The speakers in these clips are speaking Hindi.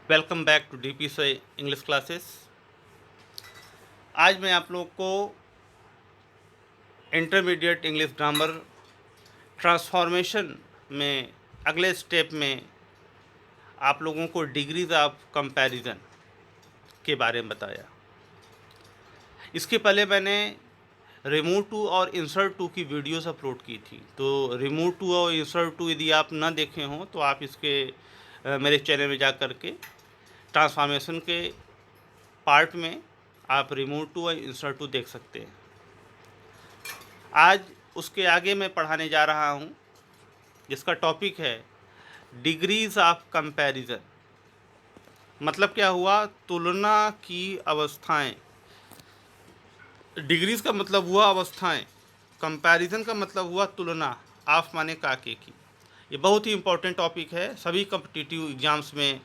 Welcome back to DPSI English classes. आज मैं आप लोग को इंटरमीडिएट इंग्लिश ग्रामर ट्रांसफॉर्मेशन में अगले स्टेप में आप लोगों को डिग्रीज ऑफ कंपैरिजन के बारे में बताया। इसके पहले मैंने रिमूव टू और इंसर्ट टू की वीडियोस अपलोड की थी, तो रिमूव टू और इंसर्ट टू यदि आप न देखे हों तो आप इसके मेरे चैनल में जा कर के ट्रांसफॉर्मेशन के पार्ट में आप रिमूव टू और इंसर्ट टू देख सकते हैं। आज उसके आगे मैं पढ़ाने जा रहा हूँ, जिसका टॉपिक है डिग्रीज ऑफ कंपैरिजन। मतलब क्या हुआ? तुलना की अवस्थाएं। डिग्रीज का मतलब हुआ अवस्थाएं, कंपैरिजन का मतलब हुआ तुलना। ऑफ माने काके की। ये बहुत ही इम्पोर्टेंट टॉपिक है, सभी कॉम्पिटिटिव एग्ज़ाम्स में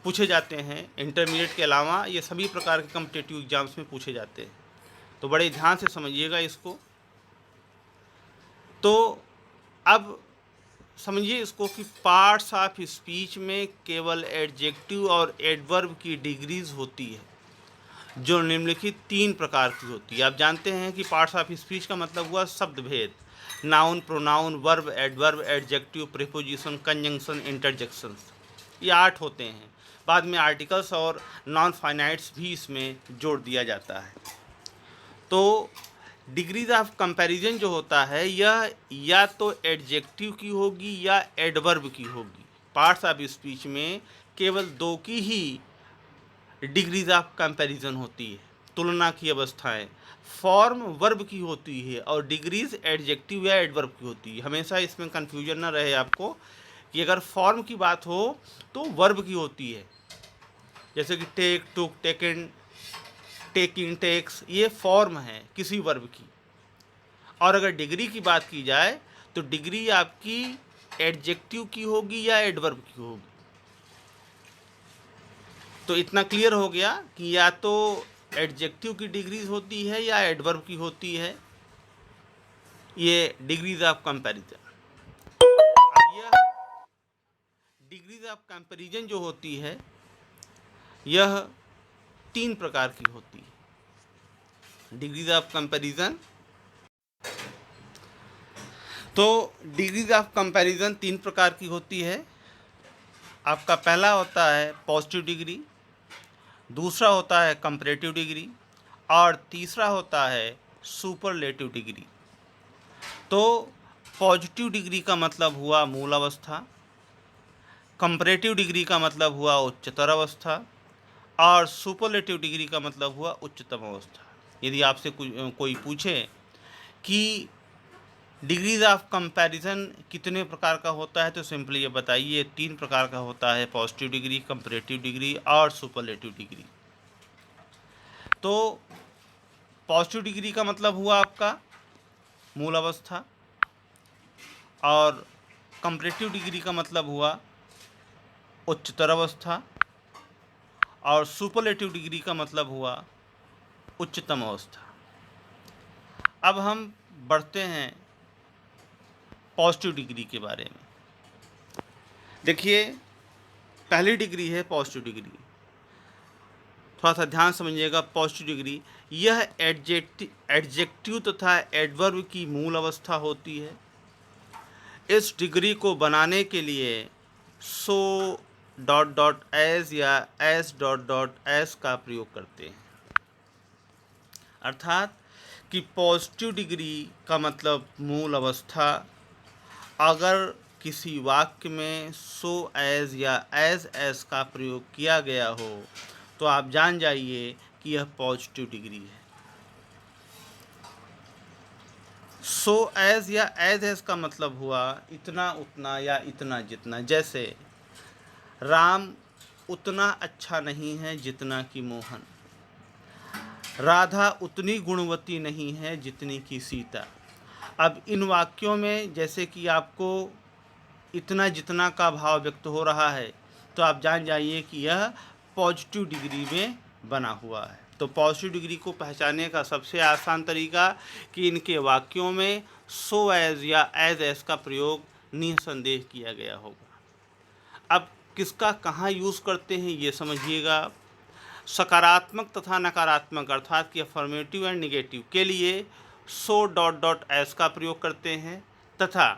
पूछे जाते हैं। इंटरमीडिएट के अलावा ये सभी प्रकार के कॉम्पिटिटिव एग्ज़ाम्स में पूछे जाते हैं, तो बड़े ध्यान से समझिएगा इसको। तो अब समझिए इसको कि पार्ट्स ऑफ स्पीच में केवल एडजेक्टिव और एडवर्ब की डिग्रीज होती है, जो निम्नलिखित 3 प्रकार की होती है। आप जानते हैं कि पार्ट्स ऑफ स्पीच का मतलब हुआ शब्द भेद, noun, pronoun, verb, adverb, adjective, preposition, conjunction, interjections. ये 8 होते हैं। बाद में आर्टिकल्स और नॉन फाइनाइट्स भी इसमें जोड़ दिया जाता है। तो डिग्रीज ऑफ कंपैरिजन जो होता है यह या तो एडजेक्टिव की होगी या एडवर्ब की होगी। पार्ट्स ऑफ स्पीच में केवल 2 की ही डिग्रीज ऑफ कंपैरिजन होती है। तुलना की अवस्थाएं फॉर्म वर्ब की होती है और डिग्रीज एडजेक्टिव या एडवर्ब की होती है। हमेशा इसमें कन्फ्यूजन ना रहे आपको कि अगर फॉर्म की बात हो तो वर्ब की होती है, जैसे कि टेक, टुक, टेकन, टेकिंग, टेक्स, ये फॉर्म है किसी वर्ब की। और अगर डिग्री की बात की जाए तो डिग्री आपकी एडजेक्टिव की होगी या एडवर्ब की होगी। तो इतना क्लियर हो गया कि या तो एडजेक्टिव की डिग्रीज होती है या एडवर्ब की होती है, ये डिग्रीज ऑफ कंपैरिजन। अब यह डिग्रीज ऑफ कंपैरिजन जो होती है यह 3 प्रकार की होती है। डिग्रीज ऑफ कंपैरिजन, तो डिग्रीज ऑफ कंपैरिजन 3 प्रकार की होती है। आपका पहला होता है पॉजिटिव डिग्री, दूसरा होता है कंपैरेटिव डिग्री और तीसरा होता है सुपरलेटिव डिग्री। तो पॉजिटिव डिग्री का मतलब हुआ मूल अवस्था, कंपैरेटिव डिग्री का मतलब हुआ उच्चतर अवस्था और सुपरलेटिव डिग्री का मतलब हुआ उच्चतम अवस्था। यदि आपसे कोई पूछे कि डिग्रीज ऑफ कंपैरिजन कितने प्रकार का होता है तो सिंपली ये बताइए 3 प्रकार का होता है, पॉजिटिव डिग्री, कंपैरेटिव डिग्री और सुपरलेटिव डिग्री। तो पॉजिटिव डिग्री का मतलब हुआ आपका मूल अवस्था और कंपैरेटिव डिग्री का मतलब हुआ उच्चतर अवस्था और सुपरलेटिव डिग्री का मतलब हुआ उच्चतम अवस्था। अब हम बढ़ते हैं पॉजिटिव डिग्री के बारे में। देखिए, पहली डिग्री है पॉजिटिव डिग्री। थोड़ा सा ध्यान समझिएगा। पॉजिटिव डिग्री यह एडजेक्टिव तथा एडवर्ब की मूल अवस्था होती है। इस डिग्री को बनाने के लिए सो डॉट डॉट एस या एस डॉट डॉट एस का प्रयोग करते हैं। अर्थात कि पॉजिटिव डिग्री का मतलब मूल अवस्था। अगर किसी वाक्य में सो एज या एज एस का प्रयोग किया गया हो तो आप जान जाइए कि यह पॉजिटिव डिग्री है। सो एज या एज एस का मतलब हुआ इतना, उतना या इतना, जितना। जैसे राम उतना अच्छा नहीं है जितना कि मोहन, राधा उतनी गुणवती नहीं है जितनी कि सीता। अब इन वाक्यों में जैसे कि आपको इतना जितना का भाव व्यक्त हो रहा है तो आप जान जाइए कि यह पॉजिटिव डिग्री में बना हुआ है। तो पॉजिटिव डिग्री को पहचानने का सबसे आसान तरीका कि इनके वाक्यों में सो एज या एज एस का प्रयोग निसंदेह किया गया होगा। अब किसका कहाँ यूज़ करते हैं ये समझिएगा। सकारात्मक तथा नकारात्मक अर्थात कि अफर्मेटिव एंड निगेटिव के लिए सो डॉट डॉट एस का प्रयोग करते हैं तथा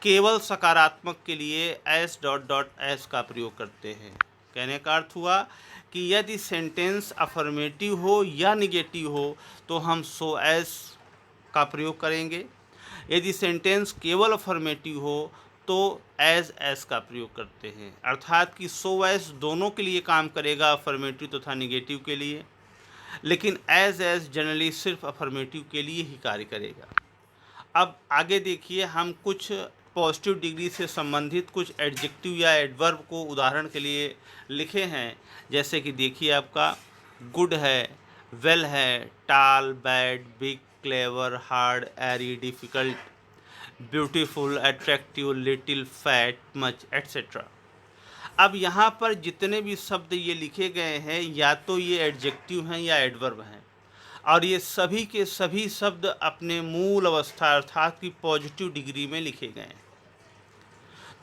केवल सकारात्मक के लिए एस डॉट डॉट एस का प्रयोग करते हैं। कहने का अर्थ हुआ कि यदि सेंटेंस अफर्मेटिव हो या निगेटिव हो तो हम सो एस का प्रयोग करेंगे, यदि सेंटेंस केवल अफर्मेटिव हो तो एज एस का प्रयोग करते हैं। अर्थात कि सो एस दोनों के लिए काम करेगा, अफर्मेटिव तथा निगेटिव के लिए, लेकिन एज एस जनरली सिर्फ अफर्मेटिव के लिए ही कार्य करेगा। अब आगे देखिए, हम कुछ पॉजिटिव डिग्री से संबंधित कुछ एडजेक्टिव या एडवर्ब को उदाहरण के लिए लिखे हैं। जैसे कि देखिए आपका गुड है, वेल है, tall, bad, big, clever, hard, airy, difficult, beautiful, attractive, little, fat, much, etcetera. अब यहाँ पर जितने भी शब्द ये लिखे गए हैं या तो ये एडजेक्टिव हैं या एडवर्ब हैं, और ये सभी के सभी शब्द अपने मूल अवस्था अर्थात की पॉजिटिव डिग्री में लिखे गए हैं।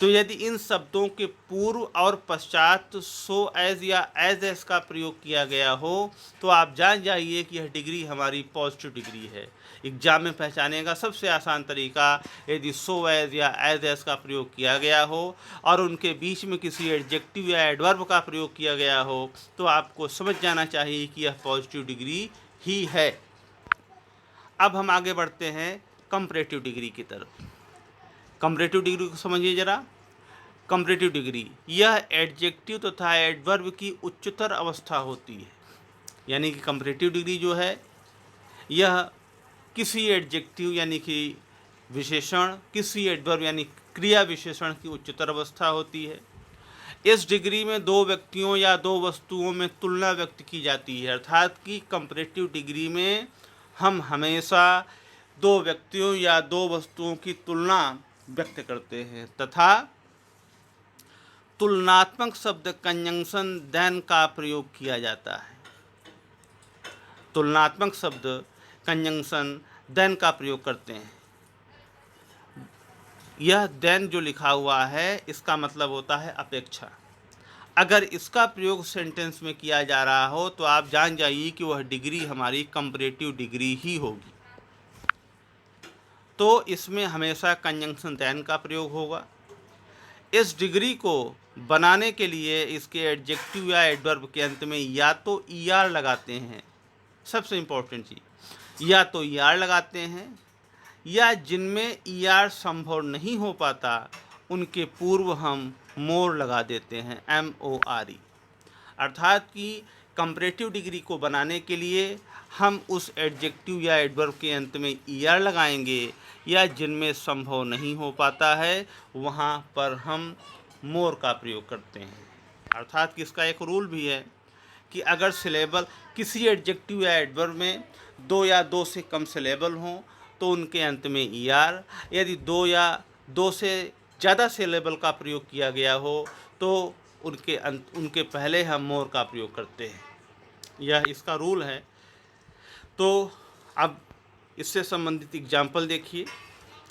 तो यदि इन शब्दों के पूर्व और पश्चात सो एज या एज एस का प्रयोग किया गया हो तो आप जान जाइए कि यह डिग्री हमारी पॉजिटिव डिग्री है। एग्जाम में पहचाने का सबसे आसान तरीका, यदि सो एज या एज एस का प्रयोग किया गया हो और उनके बीच में किसी एडजेक्टिव या एडवर्ब का प्रयोग किया गया हो तो आपको समझ जाना चाहिए कि यह पॉजिटिव डिग्री ही है। अब हम आगे बढ़ते हैं कंपैरेटिव डिग्री की तरफ। कंपैरेटिव डिग्री को समझिए जरा। कंपैरेटिव डिग्री यह एडजेक्टिव तथा एडवर्ब की उच्चतर अवस्था होती है। यानी कि कंपैरेटिव डिग्री जो है यह किसी एडजेक्टिव यानी कि विशेषण, किसी एडवर्ब यानी क्रिया विशेषण की उच्चतर अवस्था होती है। इस डिग्री में दो व्यक्तियों या दो वस्तुओं में तुलना व्यक्त की जाती है। अर्थात कि कंपैरेटिव डिग्री में हम हमेशा दो व्यक्तियों या दो वस्तुओं की तुलना व्यक्त करते हैं तथा तुलनात्मक शब्द कंजंक्शन देन का प्रयोग किया जाता है। तुलनात्मक शब्द कंजंक्शन देन का प्रयोग करते हैं। यह देन जो लिखा हुआ है इसका मतलब होता है अपेक्षा। अगर इसका प्रयोग सेंटेंस में किया जा रहा हो तो आप जान जाइए कि वह डिग्री हमारी कंपैरेटिव डिग्री ही होगी। तो इसमें हमेशा कंजंक्शन देन का प्रयोग होगा। इस डिग्री को बनाने के लिए इसके एडजेक्टिव या एडवर्ब के अंत में या तो ईआर लगाते हैं, सबसे इम्पोर्टेंट चीज़, या तो ईआर लगाते हैं, या जिनमें ईआर संभव नहीं हो पाता उनके पूर्व हम मोर लगा देते हैं, MORE। अर्थात कि कंपैरेटिव डिग्री को बनाने के लिए हम उस एडजेक्टिव या एडवर्ब के अंत में ईआर लगाएंगे, या जिनमें संभव नहीं हो पाता है वहाँ पर हम मोर का प्रयोग करते हैं। अर्थात कि इसका एक रूल भी है कि अगर सिलेबल किसी एडजेक्टिव या एडवर्ब में दो या दो से कम सिलेबल हों तो उनके अंत में ईआर, यदि दो या दो से ज़्यादा सिलेबल का प्रयोग किया गया हो तो उनके पहले हम मोर का प्रयोग करते हैं। यह इसका रूल है। तो अब इससे संबंधित एग्जाम्पल देखिए।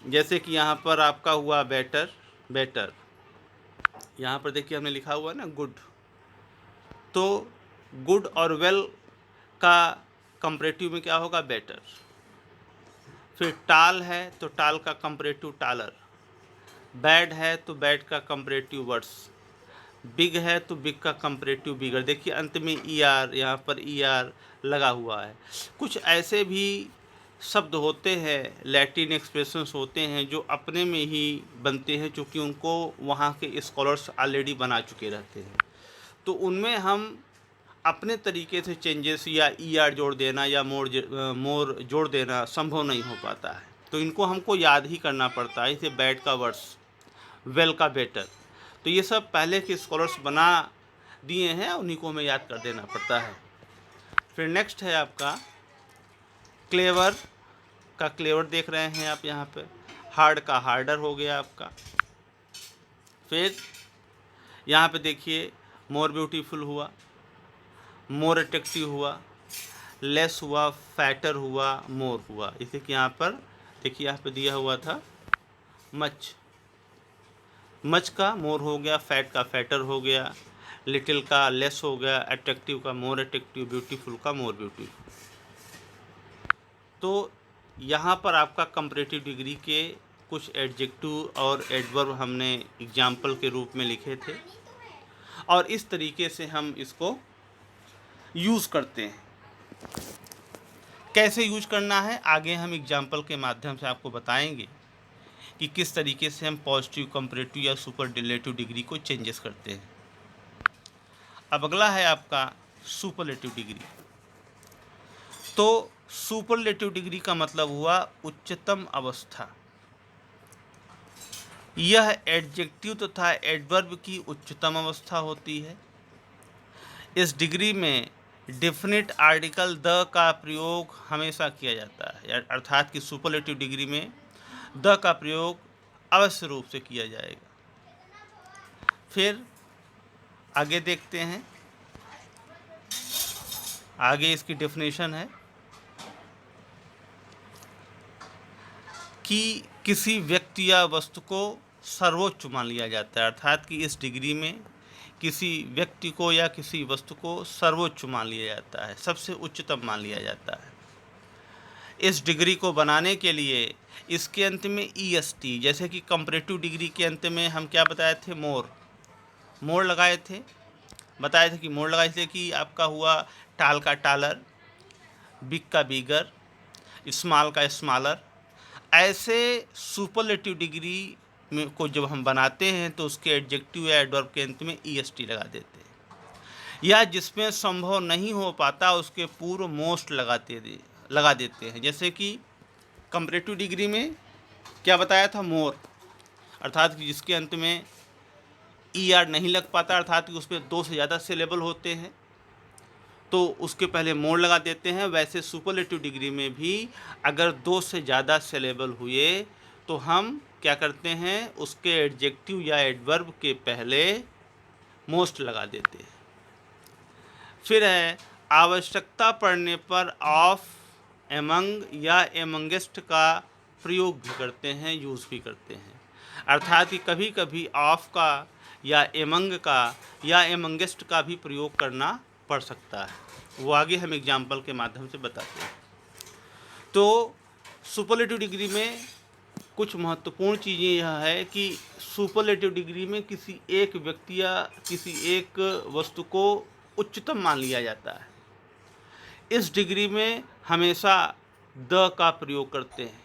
जैसे कि यहाँ पर आपका हुआ बेटर, बेटर, यहाँ पर देखिए हमने लिखा हुआ है ना गुड। तो गुड और वेल का कंपैरेटिव में क्या होगा, बेटर। फिर टाल है तो टाल का कंपैरेटिव टालर, बैड है तो बैड का कंपैरेटिव वर्स, बिग है तो बिग का कंपैरेटिव बिगर। देखिए अंत में ईआर, यहाँ पर ईआर लगा हुआ है। कुछ ऐसे भी शब्द होते हैं, लैटिन एक्सप्रेशंस होते हैं जो अपने में ही बनते हैं, चूँकि उनको वहाँ के स्कॉलर्स ऑलरेडी बना चुके रहते हैं। तो उनमें हम अपने तरीके से चेंजेस या ईआर जोड़ देना या मोर जोड़ देना संभव नहीं हो पाता है। तो इनको हमको याद ही करना पड़ता है। जैसे बैड का वर्स, वेल का बेटर, तो ये सब पहले के स्कॉलर्स बना दिए हैं, उन्हीं को हमें याद कर देना पड़ता है। फिर नेक्स्ट है आपका क्लेवर का क्लेवर, देख रहे हैं आप यहाँ पे। हार्ड का हार्डर हो गया आपका। फिर यहाँ पे देखिए मोर ब्यूटीफुल हुआ, मोर अट्रैक्टिव हुआ, लेस हुआ, फैटर हुआ, मोर हुआ। इसे कि यहाँ पर देखिए यहाँ पे दिया हुआ था मच, मच का मोर हो गया, फैट का फैटर हो गया, लिटिल का लेस हो गया, अट्रैक्टिव का मोर अट्रैक्टिव, ब्यूटीफुल का मोर ब्यूटीफुल। तो यहाँ पर आपका कंपैरेटिव डिग्री के कुछ एडजेक्टिव और एडवर्ब हमने एग्जाम्पल के रूप में लिखे थे और इस तरीके से हम इसको यूज़ करते हैं। कैसे यूज करना है आगे हम एग्जाम्पल के माध्यम से आपको बताएंगे कि किस तरीके से हम पॉजिटिव, कंपैरेटिव या सुपरलेटिव डिग्री को चेंजेस करते हैं। अब अगला है आपका सुपरलेटिव डिग्री। तो सुपरलेटिव डिग्री का मतलब हुआ उच्चतम अवस्था। यह एडजेक्टिव तथा एडवर्ब की उच्चतम अवस्था होती है। इस डिग्री में डेफिनेट आर्टिकल द का प्रयोग हमेशा किया जाता है, अर्थात कि सुपरलेटिव डिग्री में द का प्रयोग अवश्य रूप से किया जाएगा। फिर आगे देखते हैं, आगे इसकी डेफिनेशन है कि किसी व्यक्ति या वस्तु को सर्वोच्च मान लिया जाता है, अर्थात कि इस डिग्री में किसी व्यक्ति को या किसी वस्तु को सर्वोच्च मान लिया जाता है, सबसे उच्चतम मान लिया जाता है। इस डिग्री को बनाने के लिए इसके अंत में EST, जैसे कि कंपैरेटिव डिग्री के अंत में हम क्या बताए थे, मोर लगाए थे, बताए थे कि मोर लगाए थे कि आपका हुआ टाल का टालर, बिग का बिगर, स्मॉल का स्मॉलर। ऐसे सुपरलेटिव डिग्री में को जब हम बनाते हैं तो उसके एडजेक्टिव या एडवर्ब के अंत में EST लगा देते हैं, या जिसमें संभव नहीं हो पाता उसके पूर्व मोस्ट लगा देते हैं। जैसे कि कंपैरेटिव डिग्री में क्या बताया था, मोर, अर्थात कि जिसके अंत में ER नहीं लग पाता, अर्थात कि उसमें 2 से ज़्यादा सिलेबल होते हैं तो उसके पहले मोर लगा देते हैं। वैसे सुपरलेटिव डिग्री में भी अगर 2 से ज़्यादा सिलेबल हुए तो हम क्या करते हैं, उसके एडजेक्टिव या एडवर्ब के पहले मोस्ट लगा देते हैं। फिर है आवश्यकता पड़ने पर ऑफ, एमंग या एमंगेस्ट का प्रयोग भी करते हैं, यूज़ भी करते हैं, अर्थात कि कभी कभी ऑफ का या एमंग का या एमंगेस्ट का भी प्रयोग करना पड़ सकता है, वो आगे हम एग्जाम्पल के माध्यम से बताते हैं। तो सुपरलेटिव डिग्री में कुछ महत्वपूर्ण चीज़ें यह है कि सुपरलेटिव डिग्री में किसी एक व्यक्ति या किसी एक वस्तु को उच्चतम मान लिया जाता है। इस डिग्री में हमेशा द का प्रयोग करते हैं।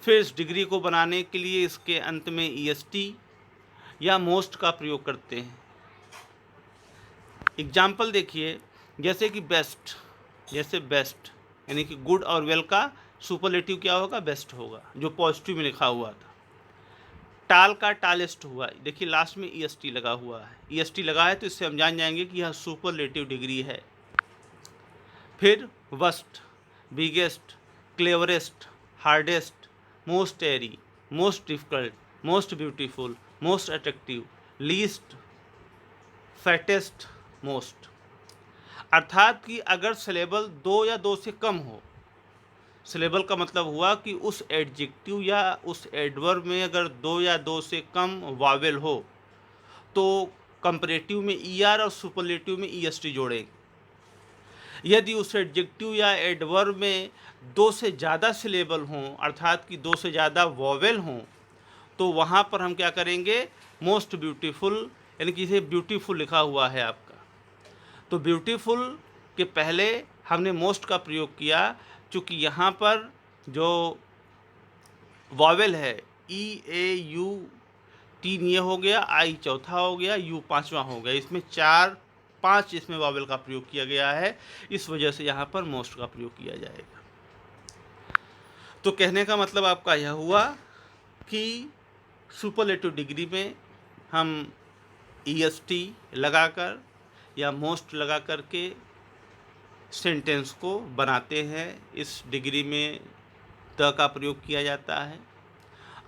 फिर इस डिग्री को बनाने के लिए इसके अंत में EST या मोस्ट का प्रयोग करते हैं। एग्जाम्पल देखिए, जैसे कि बेस्ट, जैसे बेस्ट यानी कि गुड और वेल का सुपरलेटिव क्या होगा, बेस्ट होगा, जो पॉजिटिव में लिखा हुआ था। टाल का टालेस्ट हुआ, देखिए लास्ट में EST लगा हुआ है, EST लगा है तो इससे हम जान जाएंगे कि यह सुपरलेटिव डिग्री है। फिर worst, biggest, cleverest, hardest, most airy, most difficult, most beautiful, most attractive, least, fattest, most. अर्थात कि अगर सिलेबल 2 या 2 से कम हो, सिलेबल का मतलब हुआ कि उस एडजेक्टिव या उस एडवर्ब में अगर 2 या 2 से कम वावेल हो तो कंपैरेटिव में ER और सुपरलेटिव में EST जोड़ेंगे। यदि उस एडजेक्टिव या एडवर्ब में 2 से ज़्यादा सिलेबल हों, अर्थात कि 2 से ज़्यादा वॉवेल हों, तो वहाँ पर हम क्या करेंगे, मोस्ट ब्यूटीफुल, यानी कि इसे ब्यूटीफुल लिखा हुआ है आपका, तो ब्यूटीफुल के पहले हमने मोस्ट का प्रयोग किया, चूँकि यहाँ पर जो वॉवेल है EAU 3 ये हो गया, I चौथा हो गया, U 5वां हो गया, इसमें 4-5 इसमें वॉवेल का प्रयोग किया गया है, इस वजह से यहाँ पर मोस्ट का प्रयोग किया जाएगा। तो कहने का मतलब आपका यह हुआ कि सुपरलेटिव डिग्री में हम EST लगाकर या मोस्ट लगा करके सेंटेंस को बनाते हैं। इस डिग्री में द का प्रयोग किया जाता है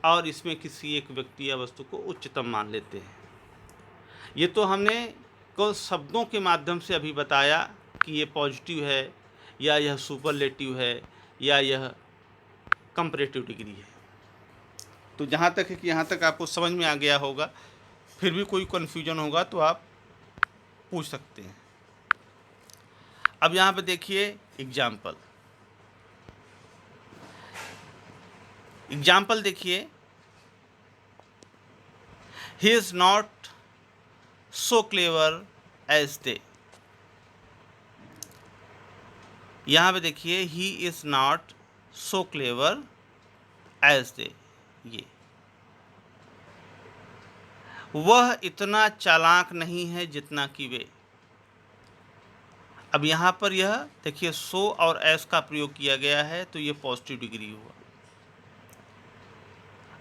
और इसमें किसी एक व्यक्ति या वस्तु को उच्चतम मान लेते हैं। ये तो हमने केवल शब्दों के माध्यम से अभी बताया कि ये पॉजिटिव है या यह सुपरलेटिव है या यह कंपैरेटिव डिग्री है। तो जहाँ तक है कि यहाँ तक आपको समझ में आ गया होगा, फिर भी कोई कन्फ्यूजन होगा तो आप पूछ सकते हैं। अब यहाँ पे देखिए एग्जाम्पल देखिए, he is not so clever as they. यहाँ पे देखिए he is not so clever as they, ये वह इतना चालाक नहीं है जितना कि वे। अब यहाँ पर यह देखिए सो और एस का प्रयोग किया गया है, तो ये पॉजिटिव डिग्री हुआ।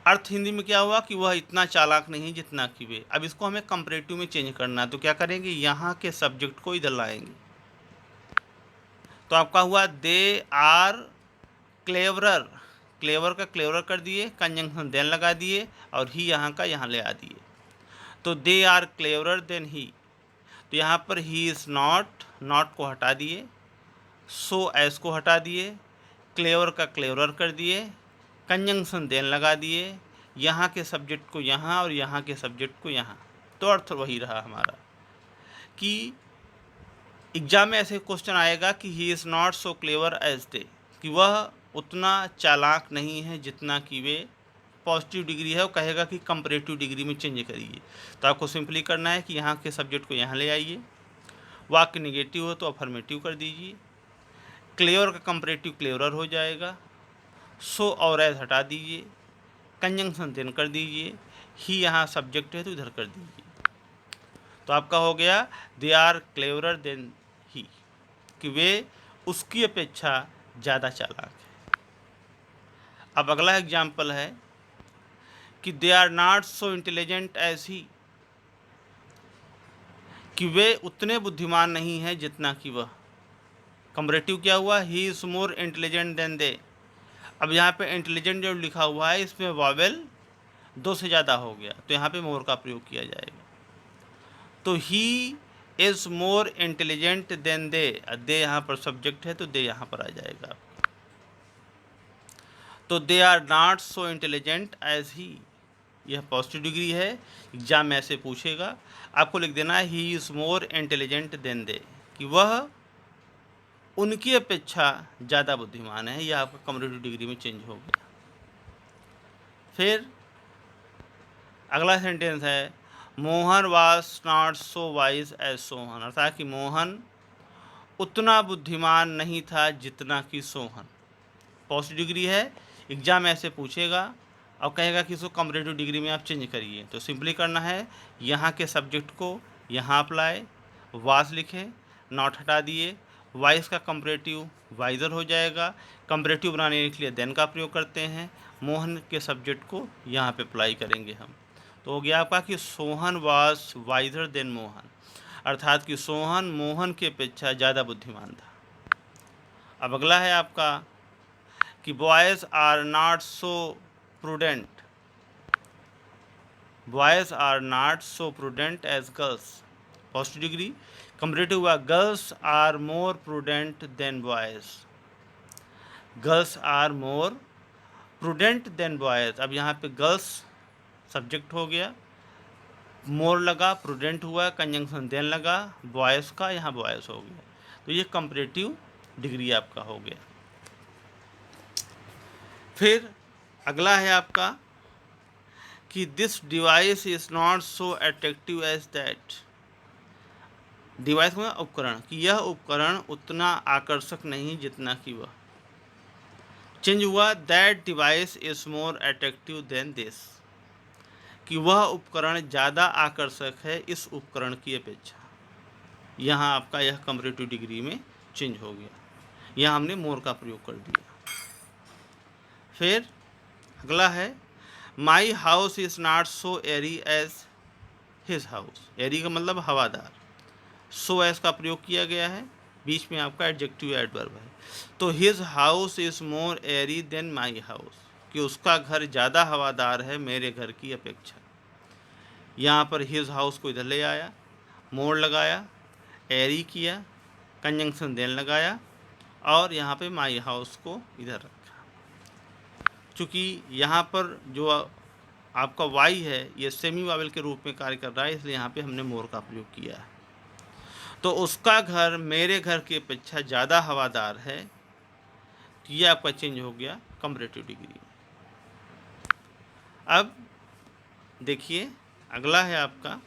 अर्थ हिंदी में क्या हुआ कि वह इतना चालाक नहीं जितना कि वे। अब इसको हमें कंपैरेटिव में चेंज करना है, तो क्या करेंगे, यहाँ के सब्जेक्ट को इधर लाएंगे। तो आपका हुआ दे आर क्लेवरर, क्लेवर का क्लेवरर कर दिए, कंजंक्शन देन लगा दिए, और ही यहाँ का यहाँ ले आ दिए। तो they are cleverer than he, तो यहाँ पर ही इज़ नॉट, नॉट को हटा दिए, सो एस को हटा दिए, क्लेवर का क्लेवरर कर दिए, कंजंक्शन देन लगा दिए, यहाँ के सब्जेक्ट को यहाँ और यहाँ के सब्जेक्ट को यहाँ। तो अर्थ वही रहा हमारा कि एग्जाम में ऐसे क्वेश्चन आएगा कि he is not so clever as they, कि वह उतना चालाक नहीं है जितना कि वे। पॉजिटिव डिग्री है, वो कहेगा कि कंपैरेटिव डिग्री में चेंज करिए। तो आपको सिंपली करना है कि यहाँ के सब्जेक्ट को यहाँ ले आइए, वाक्य निगेटिव हो तो अफर्मेटिव कर दीजिए, क्लेवर का कंपैरेटिव क्लेवरर हो जाएगा, सो और एज हटा दीजिए, कंजंक्शन देन कर दीजिए, ही यहाँ सब्जेक्ट है तो इधर कर दीजिए। तो आपका हो गया they are cleverer than he, कि वे उसकी अपेक्षा ज़्यादा चालाक है। अब अगला एग्जाम्पल है कि they are not so intelligent as he, कि वे उतने बुद्धिमान नहीं हैं जितना कि वह। कंपैरेटिव क्या हुआ, he is more intelligent than they. अब यहाँ पे इंटेलिजेंट जो लिखा हुआ है इसमें वॉवेल 2 से ज़्यादा हो गया, तो यहाँ पे मोर का प्रयोग किया जाएगा। तो he is more intelligent than they, they यहाँ पर सब्जेक्ट है तो दे यहाँ पर आ जाएगा। तो they are not so intelligent as he, यह पॉजिटिव डिग्री है। एग्जाम में ऐसे पूछेगा, आपको लिख देना है he is more intelligent than they, कि वह उनकी अपेक्षा ज़्यादा बुद्धिमान है। यह आपका कंपैरेटिव डिग्री में चेंज हो गया। फिर अगला सेंटेंस है Mohan was not so wise as Sohan, अर्थात कि मोहन उतना बुद्धिमान नहीं था जितना कि सोहन। पॉजिटिव डिग्री है, एग्जाम में ऐसे पूछेगा और कहेगा कि इसको कंपैरेटिव डिग्री में आप चेंज करिए। तो सिंपली करना है, यहाँ के सब्जेक्ट को यहाँ अप्लाई, वाज लिखे, नॉट हटा दिए, वाइज का कंपैरेटिव वाइजर हो जाएगा। कंपैरेटिव बनाने के लिए देन का प्रयोग करते हैं, मोहन के सब्जेक्ट को यहाँ पे अप्लाई करेंगे हम। तो हो गया आपका कि Sohan was visor then Mohan, अर्थात कि सोहन मोहन की अपेक्षा ज़्यादा बुद्धिमान था। अब अगला है आपका कि boys are not so prudent, boys are not so prudent as girls. Positive degree, comparative हुआ girls are more prudent than boys, girls are more prudent than boys. अब यहाँ पे गर्ल्स सब्जेक्ट हो गया, मोर लगा, प्रूडेंट हुआ, कंजंक्शन देन लगा, बॉयज़ का यहाँ बॉयज़ हो गया। तो ये कंपैरेटिव डिग्री आपका हो गया। फिर अगला है आपका कि this device is not so attractive as that. Device में उपकरण, कि यह उपकरण उतना आकर्षक नहीं जितना कि वह। चेंज हुआ, that device is more attractive than this, कि वह उपकरण ज़्यादा आकर्षक है इस उपकरण की अपेक्षा। यहाँ आपका यह कंपैरेटिव डिग्री में चेंज हो गया, यहाँ हमने मोर का प्रयोग कर दिया। फिर अगला है my house is not so airy as his house. Airy का मतलब हवादार, सो एज का प्रयोग किया गया है, बीच में आपका एडजेक्टिव एडवर्ब है। तो his house is more airy than my house, कि उसका घर ज़्यादा हवादार है मेरे घर की अपेक्षा। यहाँ पर हिज हाउस को इधर ले आया, मोर लगाया, एरी किया, कंजंक्शन देन लगाया, और यहाँ पे माई हाउस को इधर रखा। चूँकि यहाँ पर जो आपका वाई है ये सेमी वावल के रूप में कार्य कर रहा है, इसलिए यहाँ पे हमने मोर का प्रयोग किया है। तो उसका घर मेरे घर की अपेक्षा ज़्यादा हवादार है, तो ये आपका चेंज हो गया कंपैरेटिव डिग्री। अब देखिए अगला है आपका,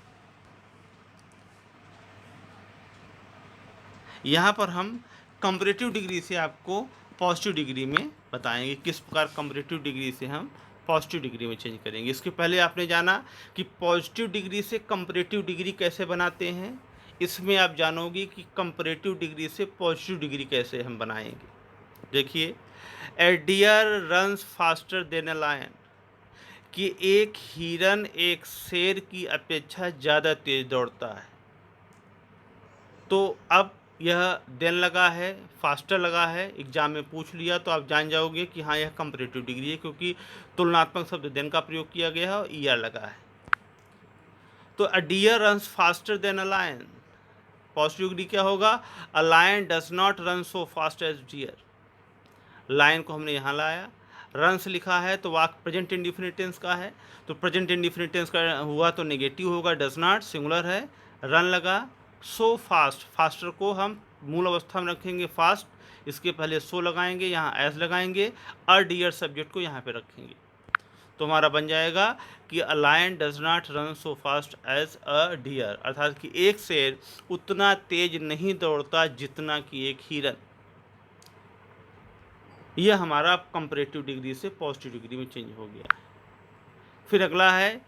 यहाँ पर हम कंपैरेटिव डिग्री से आपको पॉजिटिव डिग्री में बताएंगे किस प्रकार कंपैरेटिव डिग्री से हम पॉजिटिव डिग्री में चेंज करेंगे। इसके पहले आपने जाना कि पॉजिटिव डिग्री से कंपैरेटिव डिग्री कैसे बनाते हैं, इसमें आप जानोगे कि कंपैरेटिव डिग्री से पॉजिटिव डिग्री कैसे हम बनाएंगे। देखिए, a deer runs faster than a lion, कि एक हिरन एक शेर की अपेक्षा ज़्यादा तेज दौड़ता है। तो अब यह देन लगा है, फास्टर लगा है, एग्जाम में पूछ लिया तो आप जान जाओगे कि हाँ यह कंपैरेटिव डिग्री है, क्योंकि तुलनात्मक शब्द देन का प्रयोग किया गया है और ईआर लगा है। तो a deer runs faster than a lion, positive degree क्या होगा, a lion does not run so fast as deer. Lion को हमने यहाँ लाया, रन्स लिखा है तो वाक्य प्रेजेंट इंडिफिनिट टेंस का है, तो प्रेजेंट इंडिफिनिट टेंस का हुआ तो नेगेटिव होगा, डज नॉट सिंगुलर है, रन लगा, सो फास्ट, फास्टर को हम मूल अवस्था में रखेंगे फास्ट, इसके पहले सो लगाएंगे, यहाँ एज लगाएंगे, अ डियर सब्जेक्ट को यहाँ पे रखेंगे, तो हमारा बन जाएगा कि a lion does not run so fast as a deer, अर्थात कि एक शेर उतना तेज नहीं दौड़ता जितना कि एक हिरन। यह हमारा कंपैरेटिव डिग्री से पॉजिटिव डिग्री में चेंज हो गया है। फिर अगला है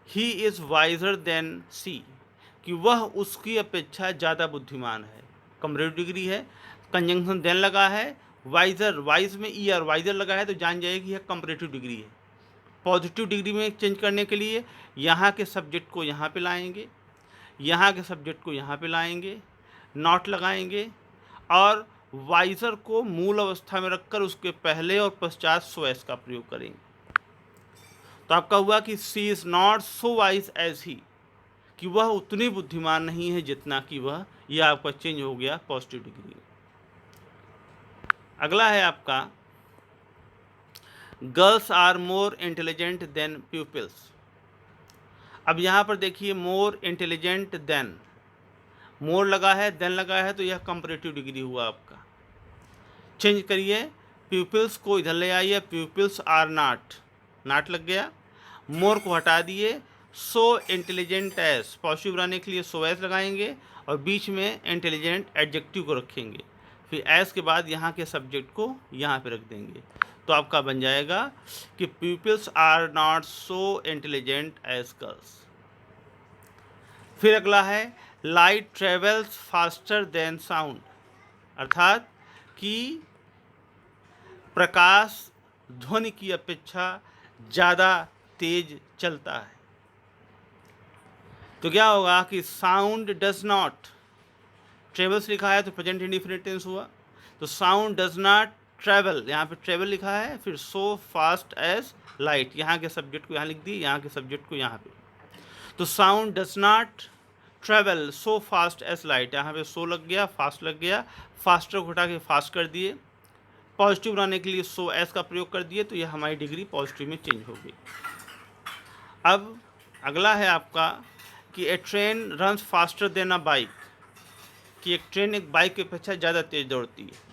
ही इज़ वाइजर देन सी, कि वह उसकी अपेक्षा ज़्यादा बुद्धिमान है। कंपैरेटिव डिग्री है, कंजंक्शन देन लगा है, वाइजर, वाइज में ई आर वाइजर लगा है तो जान जाएगी यह कंपैरेटिव डिग्री है। पॉजिटिव डिग्री में चेंज करने के लिए यहाँ के सब्जेक्ट को यहाँ पे लाएंगे, यहाँ के सब्जेक्ट को यहाँ पे लाएंगे, नॉट लगाएंगे और वाइजर को मूल अवस्था में रखकर उसके पहले और पश्चात सो एस का प्रयोग करेंगे। तो आपका हुआ कि she is not so wise as he, कि वह उतनी बुद्धिमान नहीं है जितना कि वह, यह आपका चेंज हो गया पॉजिटिव डिग्री। अगला है आपका girls are more intelligent than pupils. अब यहाँ पर देखिए मोर इंटेलिजेंट देन, मोर लगा है, देन लगा है, तो यह कंपैरेटिव डिग्री हुआ आपका। चेंज करिए, प्यूपिल्स को इधर ले आइए, प्यूपिल्स आर नॉट, नॉट लग गया, मोर को हटा दिए, सो इंटेलिजेंट एस, पॉजिटिव बनाने के लिए सो एस लगाएंगे और बीच में इंटेलिजेंट एडजेक्टिव को रखेंगे, फिर एस के बाद यहाँ के सब्जेक्ट को यहाँ पे रख देंगे, तो आपका बन जाएगा कि peoples are not so intelligent as girls. फिर अगला है light travels faster than sound, अर्थात कि प्रकाश ध्वनि की अपेक्षा ज़्यादा तेज चलता है। तो क्या होगा कि साउंड डज नॉट, ट्रेवल्स लिखा है तो प्रेजेंट इंडिफिनिट टेंस हुआ, तो साउंड डज नॉट ट्रैवल, यहाँ पे ट्रैवल लिखा है, फिर सो फास्ट एज लाइट, यहाँ के सब्जेक्ट को यहाँ लिख दिए, यहाँ के सब्जेक्ट को यहाँ पे, तो sound does not travel so fast as light, यहाँ पे सो लग गया, फास्ट लग गया, फास्टर को हटा के फास्ट कर दिए, पॉजिटिव बनाने के लिए सो एस का प्रयोग कर दिए, तो यह हमारी डिग्री पॉजिटिव में चेंज हो गई। अब अगला है आपका कि ए ट्रेन रन्स फास्टर देन अ बाइक, कि एक ट्रेन एक बाइक की अपेक्षा ज़्यादा तेज दौड़ती है।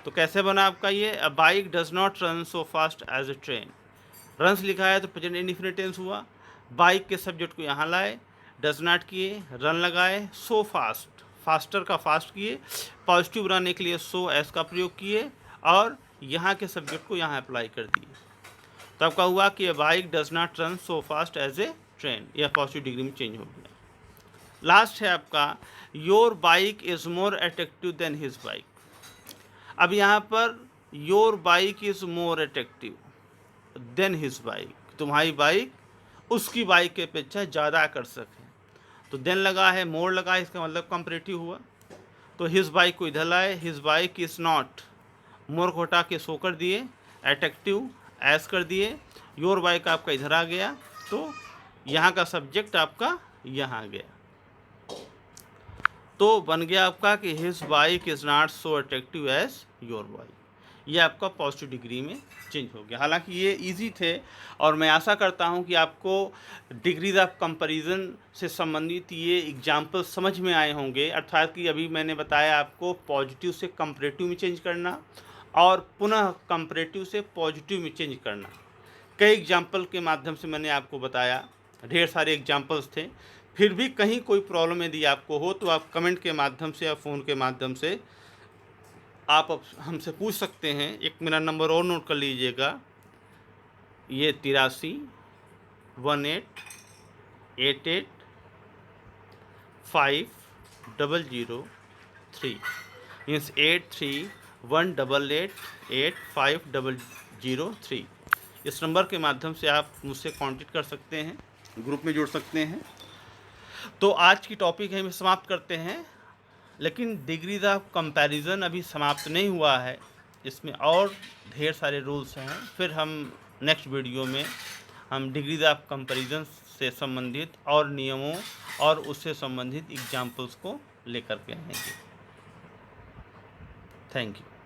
तो कैसे बना आपका ये, a bike does not run so fast as a train, runs लिखा है तो प्रेजेंट इंडिफिनिट टेंस हुआ, बाइक के सब्जेक्ट को यहाँ लाए, डज नॉट किए, रन लगाए, सो फास्ट, फास्टर का फास्ट किए, पॉजिटिव बनाने के लिए सो एस का प्रयोग किए और यहाँ के सब्जेक्ट को यहाँ अप्लाई कर दिए, तो आपका हुआ कि a bike does not run so fast as a train, यह पॉजिटिव डिग्री में चेंज हो गया। लास्ट है आपका your bike is more attractive than his bike. अब यहाँ पर your bike is more attractive than his bike, तुम्हारी बाइक उसकी बाइक के अपेक्षा ज़्यादा आकर्षक है, तो देन लगा है, मोर लगा है, इसका मतलब कंपैरेटिव हुआ, तो हिज बाइक को इधर लाए, हिज बाइक इज़ नॉट, मोर को हटा के सो कर दिए, अट्रैक्टिव एस कर दिए, योर बाइक आपका इधर आ गया, तो यहाँ का सब्जेक्ट आपका यहाँ आ गया, तो बन गया आपका कि his bike is not so attractive as your bike. ये आपका पॉजिटिव डिग्री में चेंज हो गया। हालांकि ये इजी थे और मैं आशा करता हूं कि आपको डिग्रीज ऑफ कंपैरिजन से संबंधित ये एग्जाम्पल समझ में आए होंगे। अर्थात कि अभी मैंने बताया आपको पॉजिटिव से कंपैरेटिव में चेंज करना और पुनः कंपैरेटिव से पॉजिटिव में चेंज करना। कई एग्जाम्पल के माध्यम से मैंने आपको बताया, ढेर सारे एग्जाम्पल्स थे। फिर भी कहीं कोई प्रॉब्लम यदि आपको हो तो आप कमेंट के माध्यम से या फ़ोन के माध्यम से आप हमसे पूछ सकते हैं। एक मेरा नंबर और नोट कर लीजिएगा, ये 83 18 500 3 मीन्स 8318888500 इस नंबर के माध्यम से आप मुझसे कांटेक्ट कर सकते हैं, ग्रुप में जुड़ सकते हैं। तो आज की टॉपिक है, समाप्त करते हैं। लेकिन डिग्रीज ऑफ कंपैरिजन अभी समाप्त नहीं हुआ है, इसमें और ढेर सारे रूल्स हैं। फिर हम नेक्स्ट वीडियो में हम डिग्रीज ऑफ कंपैरिजन से संबंधित और नियमों और उससे संबंधित एग्जाम्पल्स को लेकर के आएंगे। Thank you.